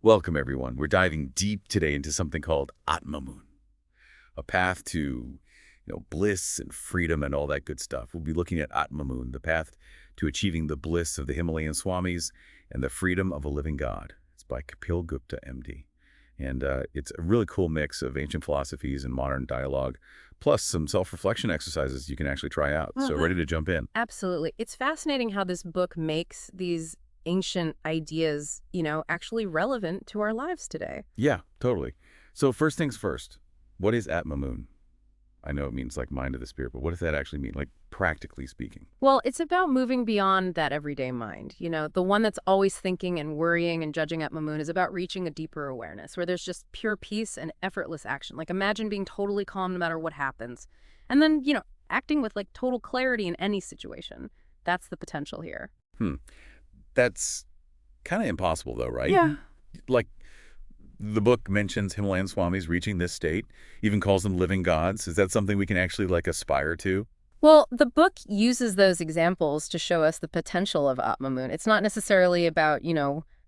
Welcome, everyone. We're diving deep today into something called Atmamun, a path to, bliss and freedom and all that good stuff. We'll be looking at Atmamun, the path to achieving the bliss of the Himalayan Swamis and the freedom of a living God. It's by Kapil Gupta, MD. And it's a really cool mix of ancient philosophies and modern dialogue, plus some self-reflection exercises you can actually try out. So ready to jump in? Absolutely. It's fascinating how this book makes these ancient ideas, actually relevant to our lives today. Yeah, totally. So first things first, what is Atmamun? I know it means like mind of the spirit, but what does that actually mean, like practically speaking? Well, it's about moving beyond that everyday mind. The one that's always thinking and worrying and judging at Mamoon is about reaching a deeper awareness where there's just pure peace and effortless action. Like imagine being totally calm no matter what happens. And then, acting with like total clarity in any situation. That's the potential here. That's kind of impossible though, right? Yeah. Like the book mentions Himalayan Swamis reaching this state, even calls them living gods. Is that something we can actually like aspire to? Well, the book uses those examples to show us the potential of Atmamun. It's not necessarily about,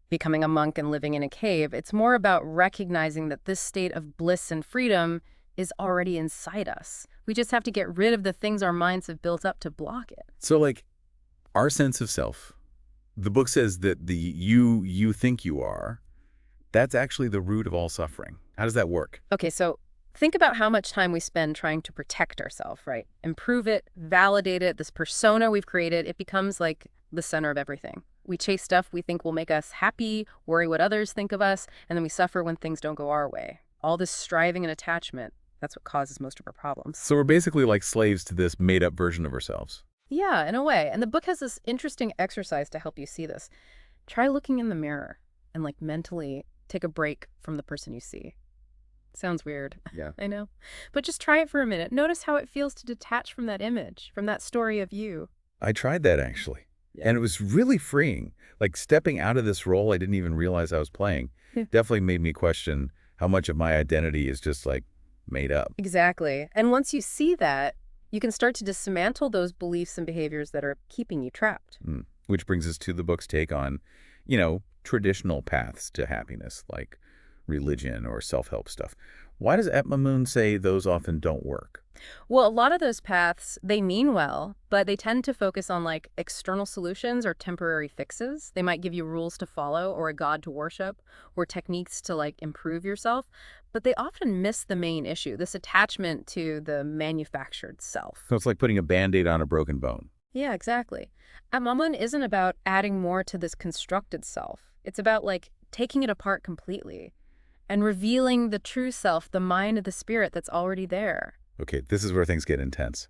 becoming a monk and living in a cave. It's more about recognizing that this state of bliss and freedom is already inside us. We just have to get rid of the things our minds have built up to block it. So like our sense of self, the book says that the you think you are, that's actually the root of all suffering. How does that work? Okay, so think about how much time we spend trying to protect ourselves, right? Improve it, validate it, this persona we've created, it becomes like the center of everything. We chase stuff we think will make us happy, worry what others think of us, and then we suffer when things don't go our way. All this striving and attachment, that's what causes most of our problems. So we're basically like slaves to this made-up version of ourselves. Yeah, in a way. And the book has this interesting exercise to help you see this. Try looking in the mirror and like mentally take a break from the person you see. Sounds weird. Yeah. I know. But just try it for a minute. Notice how it feels to detach from that image, from that story of you. I tried that actually. Yeah. And it was really freeing. Like stepping out of this role I didn't even realize I was playing definitely made me question how much of my identity is just like made up. Exactly. And once you see that, you can start to dismantle those beliefs and behaviors that are keeping you trapped. Which brings us to the book's take on, traditional paths to happiness, like religion or self-help stuff. Why does Atmamun say those often don't work? Well, a lot of those paths, they mean well, but they tend to focus on like external solutions or temporary fixes. They might give you rules to follow or a god to worship or techniques to like improve yourself, but they often miss the main issue, this attachment to the manufactured self. So it's like putting a Band-Aid on a broken bone. Yeah, exactly. Atmamun isn't about adding more to this constructed self. It's about like taking it apart completely and revealing the true self, the mind of the spirit that's already there. Okay, this is where things get intense.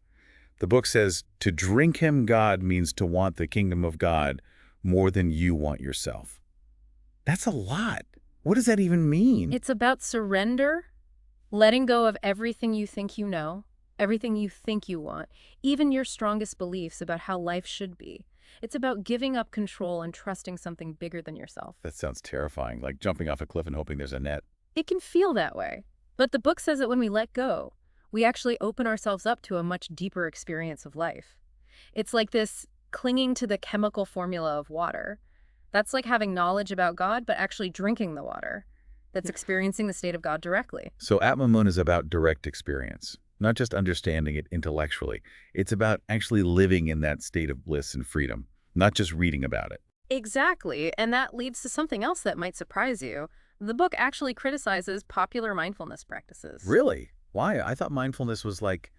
The book says, to drink him God means to want the kingdom of God more than you want yourself. That's a lot. What does that even mean? It's about surrender, letting go of everything you think you know, everything you think you want, even your strongest beliefs about how life should be. It's about giving up control and trusting something bigger than yourself. That sounds terrifying, like jumping off a cliff and hoping there's a net. It can feel that way. But the book says that when we let go, we actually open ourselves up to a much deeper experience of life. It's like this clinging to the chemical formula of water. That's like having knowledge about God, but actually drinking the water. That's experiencing the state of God directly. So Atmamun is about direct experience, not just understanding it intellectually. It's about actually living in that state of bliss and freedom, not just reading about it. Exactly, and that leads to something else that might surprise you. The book actually criticizes popular mindfulness practices. Really? Why? I thought mindfulness was like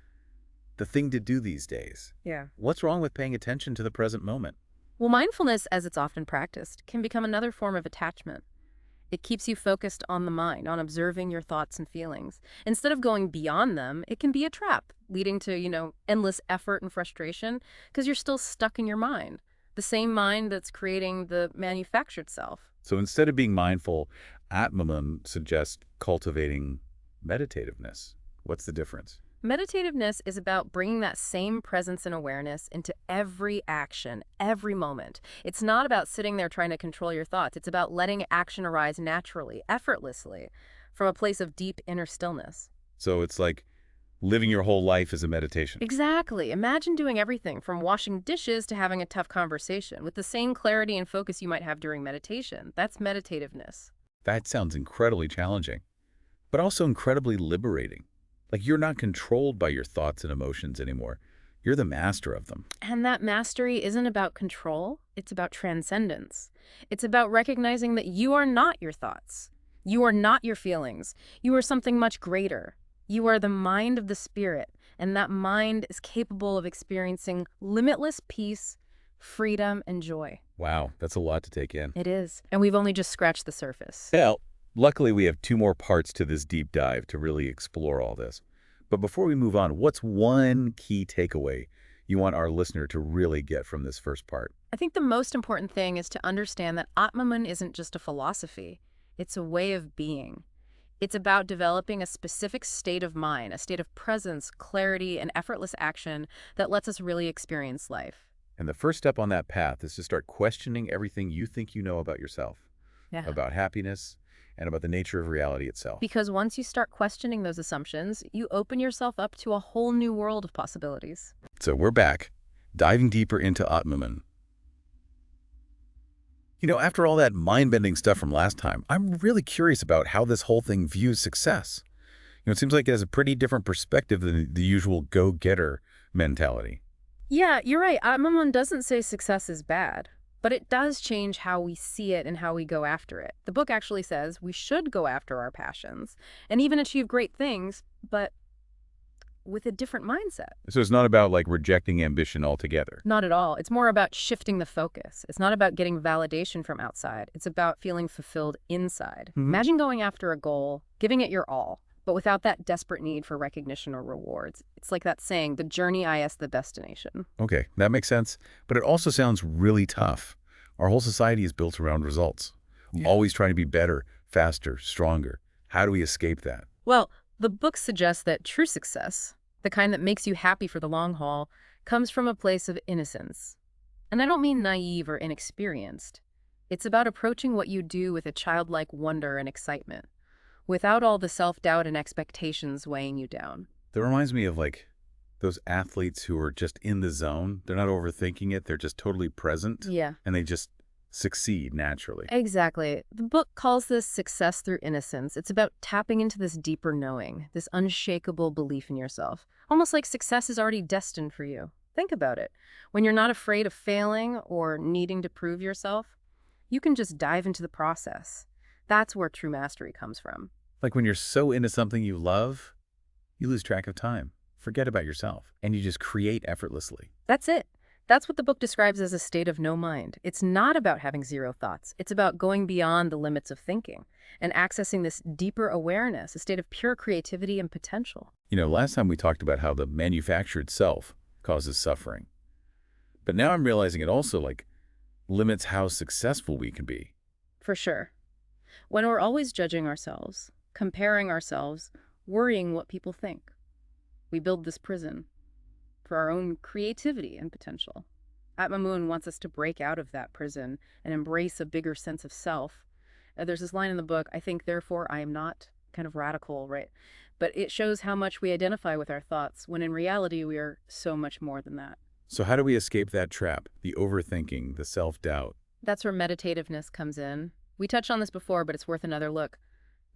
the thing to do these days. Yeah. What's wrong with paying attention to the present moment? Well, mindfulness, as it's often practiced, can become another form of attachment. It keeps you focused on the mind, on observing your thoughts and feelings. Instead of going beyond them, it can be a trap, leading to, endless effort and frustration, because you're still stuck in your mind. The same mind that's creating the manufactured self. So instead of being mindful, Atmamun suggests cultivating meditativeness. What's the difference? Meditativeness is about bringing that same presence and awareness into every action, every moment. It's not about sitting there trying to control your thoughts. It's about letting action arise naturally, effortlessly, from a place of deep inner stillness. So it's like living your whole life as a meditation. Exactly. Imagine doing everything from washing dishes to having a tough conversation with the same clarity and focus you might have during meditation. That's meditativeness. That sounds incredibly challenging, but also incredibly liberating. Like you're not controlled by your thoughts and emotions anymore. You're the master of them. And that mastery isn't about control, it's about transcendence. It's about recognizing that you are not your thoughts. You are not your feelings. You are something much greater. You are the mind of the spirit, and that mind is capable of experiencing limitless peace, freedom, and joy. Wow, that's a lot to take in. It is. And we've only just scratched the surface. Well, luckily we have 2 more parts to this deep dive to really explore all this. But before we move on, what's one key takeaway you want our listener to really get from this first part? I think the most important thing is to understand that Atmamun isn't just a philosophy. It's a way of being. It's about developing a specific state of mind, a state of presence, clarity, and effortless action that lets us really experience life. And the first step on that path is to start questioning everything you think you know about yourself, Yeah. about happiness, and about the nature of reality itself. Because once you start questioning those assumptions, you open yourself up to a whole new world of possibilities. So we're back, diving deeper into Atmamun. After all that mind-bending stuff from last time, I'm really curious about how this whole thing views success. It seems like it has a pretty different perspective than the usual go-getter mentality. Yeah, you're right. Atmamun doesn't say success is bad, but it does change how we see it and how we go after it. The book actually says we should go after our passions and even achieve great things, but with a different mindset. So it's not about like rejecting ambition altogether. Not at all. It's more about shifting the focus. It's not about getting validation from outside. It's about feeling fulfilled inside. Imagine going after a goal, giving it your all, but without that desperate need for recognition or rewards. It's like that saying, the journey is the destination. Okay, that makes sense. But it also sounds really tough. Our whole society is built around results. Always trying to be better, faster, stronger. How do we escape that? Well, the book suggests that true success, the kind that makes you happy for the long haul, comes from a place of innocence. And I don't mean naive or inexperienced. It's about approaching what you do with a childlike wonder and excitement, without all the self-doubt and expectations weighing you down. That reminds me of like those athletes who are just in the zone. They're not overthinking it. They're just totally present. Yeah. And they just succeed naturally. Exactly. The book calls this success through innocence. It's about tapping into this deeper knowing, this unshakable belief in yourself. Almost like success is already destined for you. Think about it. When you're not afraid of failing or needing to prove yourself, you can just dive into the process. That's where true mastery comes from. Like when you're so into something you love, you lose track of time, forget about yourself, and you just create effortlessly. That's it. That's what the book describes as a state of no mind. It's not about having zero thoughts. It's about going beyond the limits of thinking and accessing this deeper awareness, a state of pure creativity and potential. Last time we talked about how the manufactured self causes suffering. But now I'm realizing it also like limits how successful we can be. For sure. When we're always judging ourselves, comparing ourselves, worrying what people think, we build this prison for our own creativity and potential. Atmamun wants us to break out of that prison and embrace a bigger sense of self. There's this line in the book, I think, therefore, I am not, kind of radical, right? But it shows how much we identify with our thoughts, when in reality, we are so much more than that. So how do we escape that trap, the overthinking, the self-doubt? That's where meditativeness comes in. We touched on this before, but it's worth another look.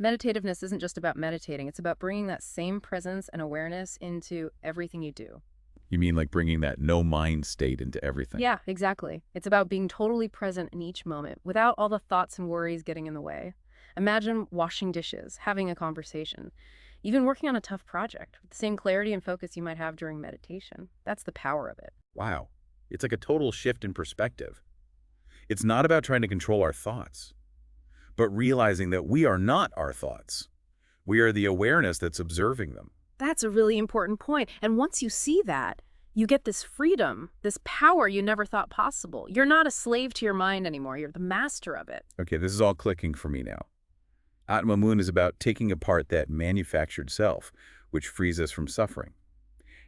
Meditativeness isn't just about meditating. It's about bringing that same presence and awareness into everything you do. You mean like bringing that no-mind state into everything? Yeah, exactly. It's about being totally present in each moment without all the thoughts and worries getting in the way. Imagine washing dishes, having a conversation, even working on a tough project with the same clarity and focus you might have during meditation. That's the power of it. Wow. It's like a total shift in perspective. It's not about trying to control our thoughts, but realizing that we are not our thoughts. We are the awareness that's observing them. That's a really important point. And once you see that, you get this freedom, this power you never thought possible. You're not a slave to your mind anymore. You're the master of it. Okay, this is all clicking for me now. Atmamun is about taking apart that manufactured self, which frees us from suffering.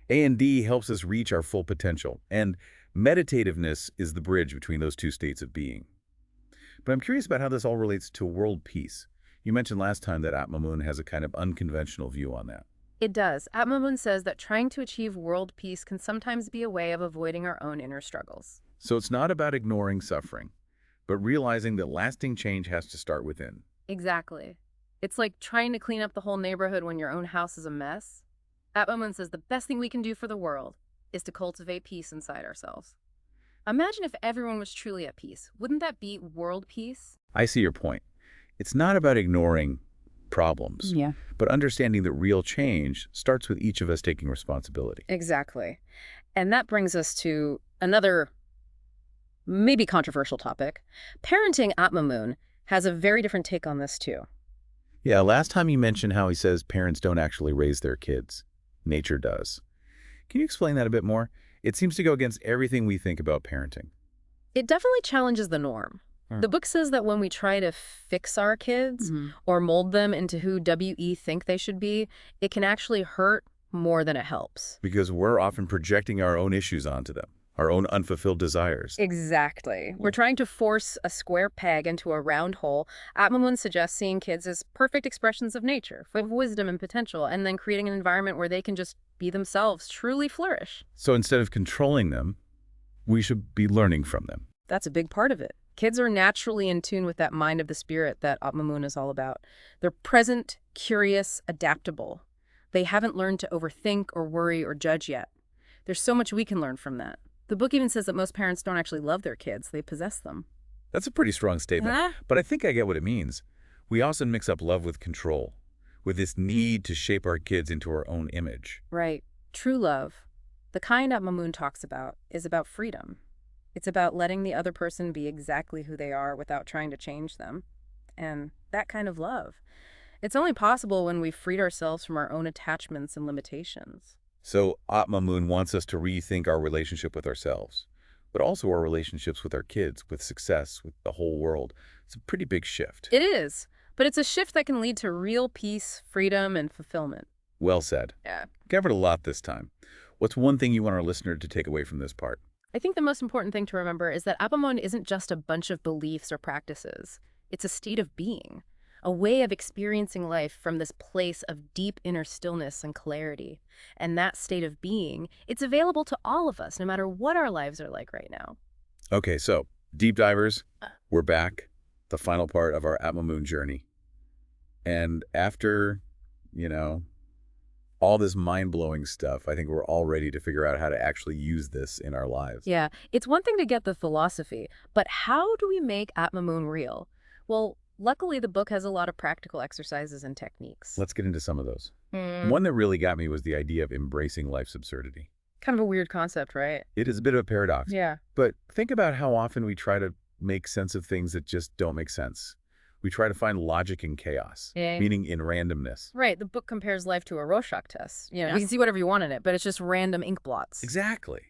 A&D helps us reach our full potential, and meditativeness is the bridge between those two states of being. But I'm curious about how this all relates to world peace. You mentioned last time that Atmamun has a kind of unconventional view on that. It does. Atmamun says that trying to achieve world peace can sometimes be a way of avoiding our own inner struggles. So it's not about ignoring suffering, but realizing that lasting change has to start within. Exactly. It's like trying to clean up the whole neighborhood when your own house is a mess. Atmamun says the best thing we can do for the world is to cultivate peace inside ourselves. Imagine if everyone was truly at peace. Wouldn't that be world peace? I see your point. It's not about ignoring problems, Yeah. but understanding that real change starts with each of us taking responsibility. Exactly. And that brings us to another maybe controversial topic. Parenting Atmamun has a very different take on this too. Yeah, last time you mentioned how he says parents don't actually raise their kids. Nature does. Can you explain that a bit more? It seems to go against everything we think about parenting. It definitely challenges the norm. The book says that when we try to fix our kids or mold them into who we think they should be, it can actually hurt more than it helps. Because we're often projecting our own issues onto them, our own unfulfilled desires. Exactly. We're trying to force a square peg into a round hole. Atmamun suggests seeing kids as perfect expressions of nature, full of wisdom and potential, and then creating an environment where they can just be themselves, truly flourish. So instead of controlling them, we should be learning from them. That's a big part of it. Kids are naturally in tune with that mind of the spirit that Atmamun is all about. They're present, curious, adaptable. They haven't learned to overthink or worry or judge yet. There's so much we can learn from that. The book even says that most parents don't actually love their kids. They possess them. That's a pretty strong statement, but I think I get what it means. We often mix up love with control, with this need to shape our kids into our own image. Right. True love, the kind Atmamun talks about, is about freedom. It's about letting the other person be exactly who they are without trying to change them. And that kind of love, it's only possible when we've freed ourselves from our own attachments and limitations. So Atmamun wants us to rethink our relationship with ourselves, but also our relationships with our kids, with success, with the whole world. It's a pretty big shift. It is, but it's a shift that can lead to real peace, freedom, and fulfillment. Well said. Yeah. Covered a lot this time. What's one thing you want our listener to take away from this part? I think the most important thing to remember is that Atmamun isn't just a bunch of beliefs or practices. It's a state of being, a way of experiencing life from this place of deep inner stillness and clarity. And that state of being, it's available to all of us, no matter what our lives are like right now. Okay, so deep divers, we're back. The final part of our Atmamun journey. And after, all this mind-blowing stuff, I think we're all ready to figure out how to actually use this in our lives. Yeah, it's one thing to get the philosophy, but how do we make Atmamun real? Well, luckily the book has a lot of practical exercises and techniques. Let's get into some of those. One that really got me was the idea of embracing life's absurdity. Kind of a weird concept, right? It is a bit of a paradox. Yeah. But think about how often we try to make sense of things that just don't make sense. We try to find logic in chaos, meaning in randomness. Right. The book compares life to a Rorschach test. You can see whatever you want in it, but it's just random ink blots. Exactly.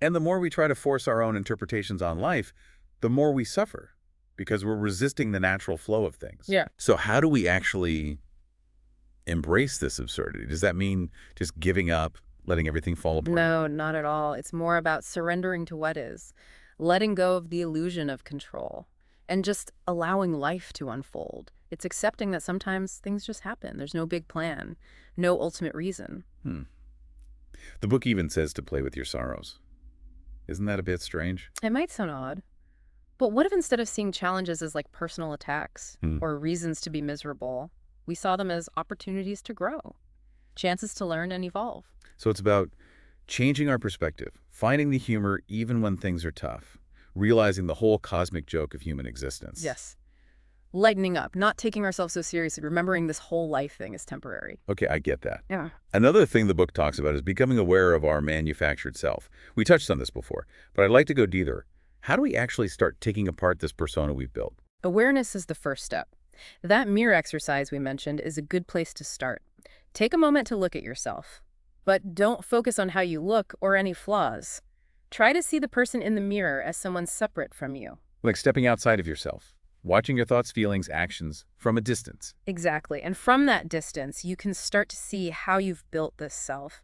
And the more we try to force our own interpretations on life, the more we suffer because we're resisting the natural flow of things. Yeah. So how do we actually embrace this absurdity? Does that mean just giving up, letting everything fall apart? No, not at all. It's more about surrendering to what is, letting go of the illusion of control, and just allowing life to unfold. It's accepting that sometimes things just happen. There's no big plan, no ultimate reason. The book even says to play with your sorrows. Isn't that a bit strange? It might sound odd, but what if instead of seeing challenges as like personal attacks or reasons to be miserable, we saw them as opportunities to grow, chances to learn and evolve? So it's about changing our perspective, finding the humor even when things are tough, realizing the whole cosmic joke of human existence. Yes. Lightening up, not taking ourselves so seriously, remembering this whole life thing is temporary. Okay, I get that. Yeah. Another thing the book talks about is becoming aware of our manufactured self. We touched on this before, but I'd like to go deeper. How do we actually start taking apart this persona we've built? Awareness is the first step. That mirror exercise we mentioned is a good place to start. Take a moment to look at yourself, but don't focus on how you look or any flaws. Try to see the person in the mirror as someone separate from you. Like stepping outside of yourself, watching your thoughts, feelings, actions from a distance. Exactly. And from that distance, you can start to see how you've built this self.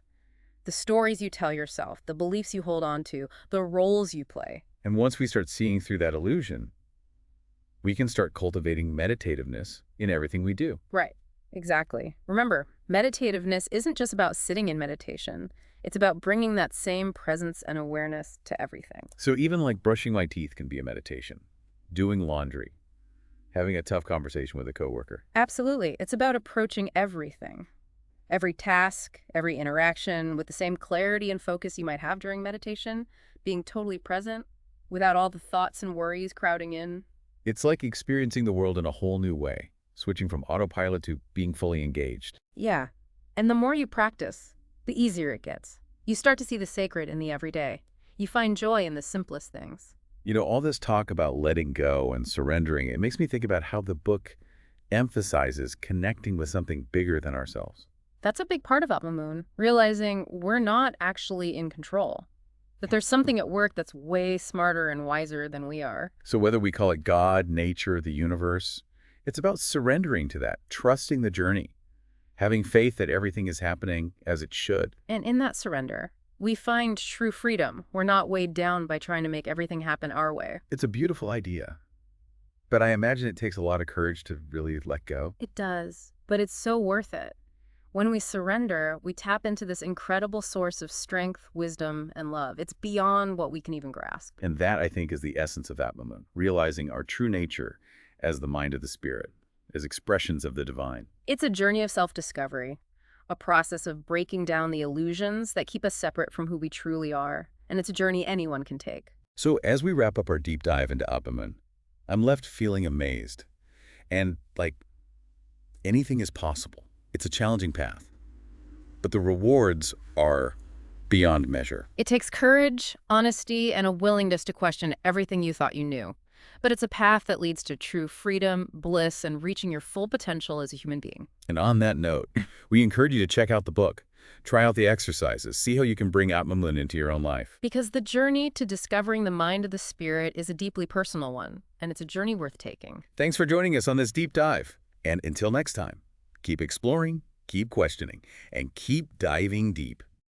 The stories you tell yourself, the beliefs you hold on to, the roles you play. And once we start seeing through that illusion, we can start cultivating meditativeness in everything we do. Right. Exactly. Remember, meditativeness isn't just about sitting in meditation. It's about bringing that same presence and awareness to everything. So even like brushing my teeth can be a meditation, doing laundry, Having a tough conversation with a coworker. Absolutely. It's about approaching everything, every task, every interaction with the same clarity and focus you might have during meditation, being totally present without all the thoughts and worries crowding in. It's like experiencing the world in a whole new way, switching from autopilot to being fully engaged. Yeah. And the more you practice, the easier it gets. You start to see the sacred in the everyday. You find joy in the simplest things. You know, all this talk about letting go and surrendering, it makes me think about how the book emphasizes connecting with something bigger than ourselves. That's a big part of Atmamun, realizing we're not actually in control. That there's something at work that's way smarter and wiser than we are. So whether we call it God, nature, the universe, it's about surrendering to that, trusting the journey, having faith that everything is happening as it should. And in that surrender, we find true freedom. We're not weighed down by trying to make everything happen our way. It's a beautiful idea, but I imagine it takes a lot of courage to really let go. It does, but it's so worth it. When we surrender, we tap into this incredible source of strength, wisdom, and love. It's beyond what we can even grasp. And that, I think, is the essence of Atmamun, realizing our true nature as the mind of the spirit, as expressions of the divine. It's a journey of self-discovery, a process of breaking down the illusions that keep us separate from who we truly are. And it's a journey anyone can take. So as we wrap up our deep dive into Atmamun, I'm left feeling amazed. And like, anything is possible. It's a challenging path, but the rewards are beyond measure. It takes courage, honesty, and a willingness to question everything you thought you knew. But it's a path that leads to true freedom, bliss, and reaching your full potential as a human being. And on that note, we encourage you to check out the book, try out the exercises, see how you can bring Atmamun into your own life. Because the journey to discovering the mind of the spirit is a deeply personal one, and it's a journey worth taking. Thanks for joining us on this deep dive. And until next time, keep exploring, keep questioning, and keep diving deep.